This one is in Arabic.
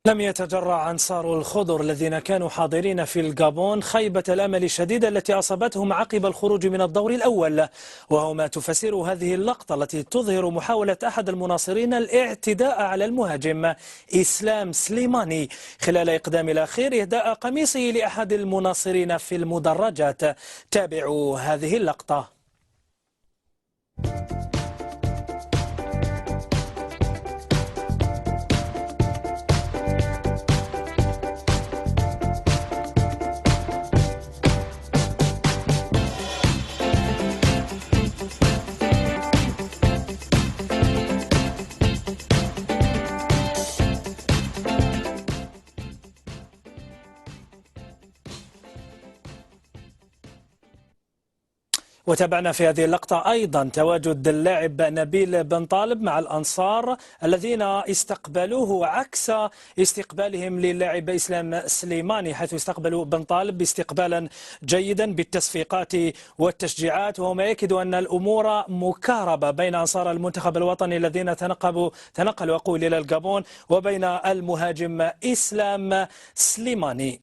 لم يتجرع أنصار الخضر الذين كانوا حاضرين في الغابون خيبة الأمل الشديدة التي أصابتهم عقب الخروج من الدور الأول، وهو ما تفسر هذه اللقطة التي تظهر محاولة أحد المناصرين الاعتداء على المهاجم إسلام سليماني خلال إقدام الأخير إهداء قميصه لأحد المناصرين في المدرجات. تابعوا هذه اللقطة. وتابعنا في هذه اللقطة أيضا تواجد اللاعب نبيل بن طالب مع الأنصار الذين استقبلوه عكس استقبالهم للاعب إسلام سليماني، حيث استقبلوا بن طالب استقبالا جيدا بالتصفيقات والتشجيعات، وهو ما يؤكد أن الأمور مكاربة بين أنصار المنتخب الوطني الذين تنقلوا إلى الغابون وبين المهاجم إسلام سليماني.